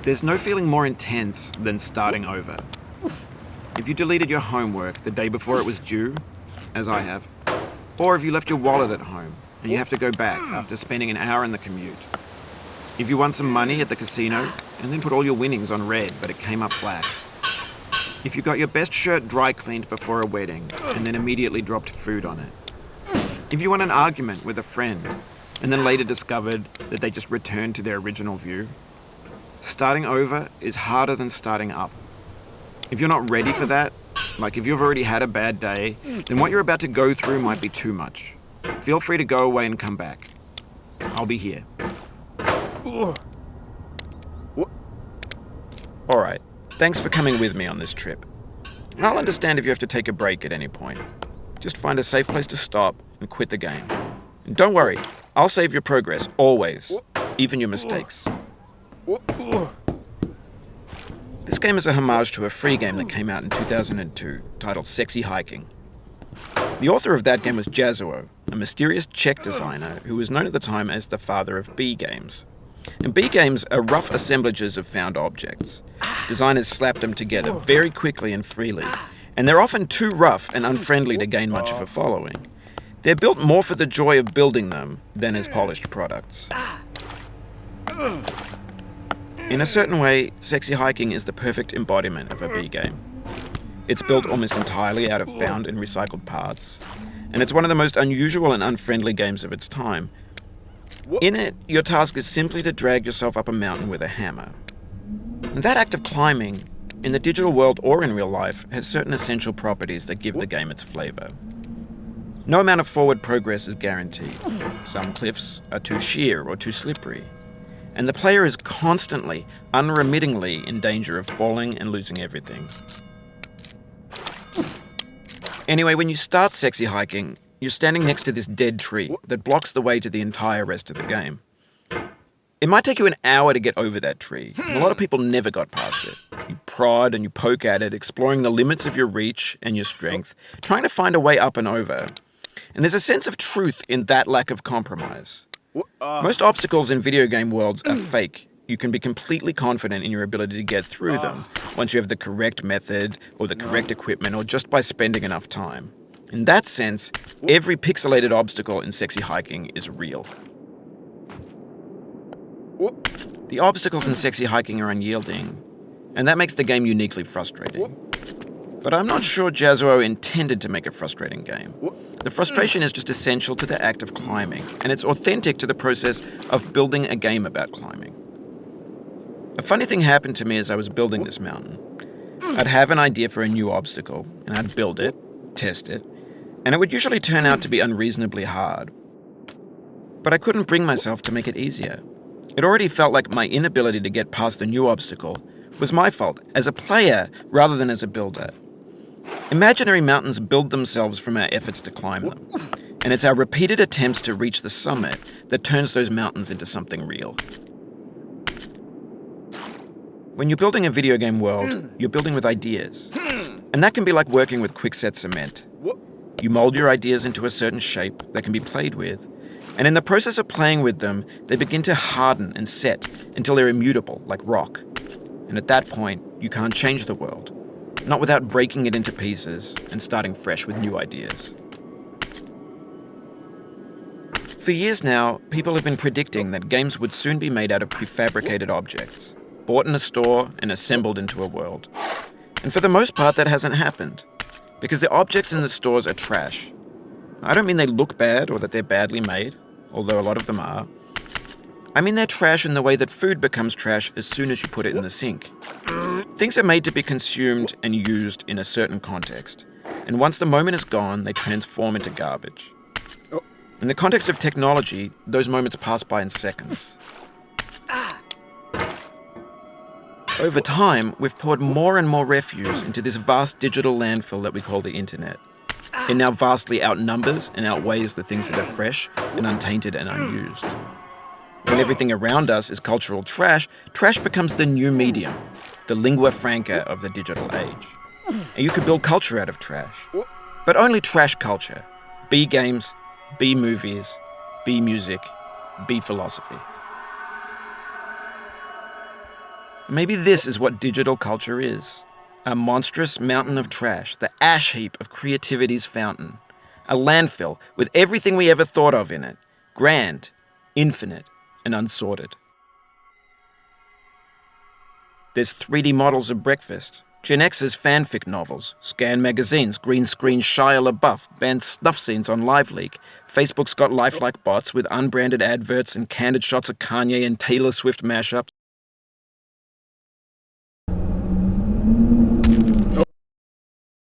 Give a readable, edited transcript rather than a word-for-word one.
There's no feeling more intense than starting over. If you deleted your homework the day before it was due, as I have, or if you left your wallet at home and you have to go back after spending an hour in the commute. If you won some money at the casino and then put all your winnings on red but it came up black. If you got your best shirt dry cleaned before a wedding and then immediately dropped food on it. If you won an argument with a friend and then later discovered that they just returned to their original view. Starting over is harder than starting up. If you're not ready for that, like if you've already had a bad day, then what you're about to go through might be too much. Feel free to go away and come back. I'll be here. Alright, thanks for coming with me on this trip. I'll understand if you have to take a break at any point. Just find a safe place to stop and quit the game. And don't worry, I'll save your progress, always, even your mistakes. This game is a homage to a free game that came out in 2002, titled Sexy Hiking. The author of that game was Jazzuo, a mysterious Czech designer who was known at the time as the father of B games. And B games are rough assemblages of found objects. Designers slap them together very quickly and freely, and they're often too rough and unfriendly to gain much of a following. They're built more for the joy of building them than as polished products. In a certain way, Sexy Hiking is the perfect embodiment of a B game. It's built almost entirely out of found and recycled parts, and it's one of the most unusual and unfriendly games of its time. In it, your task is simply to drag yourself up a mountain with a hammer. And that act of climbing, in the digital world or in real life, has certain essential properties that give the game its flavor. No amount of forward progress is guaranteed. Some cliffs are too sheer or too slippery. And the player is constantly, unremittingly in danger of falling and losing everything. Anyway, when you start Sexy Hiking, you're standing next to this dead tree that blocks the way to the entire rest of the game. It might take you an hour to get over that tree, and a lot of people never got past it. You prod and you poke at it, exploring the limits of your reach and your strength, trying to find a way up and over. And there's a sense of truth in that lack of compromise. Most obstacles in video game worlds are fake. You can be completely confident in your ability to get through them once you have the correct method or the correct equipment or just by spending enough time. In that sense, every pixelated obstacle in Sexy Hiking is real. The obstacles in Sexy Hiking are unyielding, and that makes the game uniquely frustrating. But I'm not sure Jazzuo intended to make a frustrating game. The frustration is just essential to the act of climbing, and it's authentic to the process of building a game about climbing. A funny thing happened to me as I was building this mountain. I'd have an idea for a new obstacle, and I'd build it, test it, and it would usually turn out to be unreasonably hard. But I couldn't bring myself to make it easier. It already felt like my inability to get past the new obstacle was my fault as a player rather than as a builder. Imaginary mountains build themselves from our efforts to climb them, and it's our repeated attempts to reach the summit that turns those mountains into something real. When you're building a video game world, you're building with ideas, and that can be like working with quickset cement. You mold your ideas into a certain shape that can be played with, and in the process of playing with them, they begin to harden and set until they're immutable, like rock. And at that point, you can't change the world. Not without breaking it into pieces and starting fresh with new ideas. For years now, people have been predicting that games would soon be made out of prefabricated objects, bought in a store and assembled into a world. And for the most part, that hasn't happened, because the objects in the stores are trash. I don't mean they look bad or that they're badly made, although a lot of them are. I mean they're trash in the way that food becomes trash as soon as you put it in the sink. Things are made to be consumed and used in a certain context, and once the moment is gone, they transform into garbage. In the context of technology, those moments pass by in seconds. Over time, we've poured more and more refuse into this vast digital landfill that we call the internet. It now vastly outnumbers and outweighs the things that are fresh and untainted and unused. When everything around us is cultural trash, trash becomes the new medium, the lingua franca of the digital age. And you can build culture out of trash. But only trash culture. B games, B movies, B music, B philosophy. Maybe this is what digital culture is. A monstrous mountain of trash, the ash heap of creativity's fountain. A landfill with everything we ever thought of in it. Grand, infinite, and unsorted. There's 3D models of breakfast, Gen X's fanfic novels, scan magazines, green screen Shia LaBeouf, banned snuff scenes on LiveLeak. Facebook's got lifelike bots with unbranded adverts and candid shots of Kanye and Taylor Swift mashups.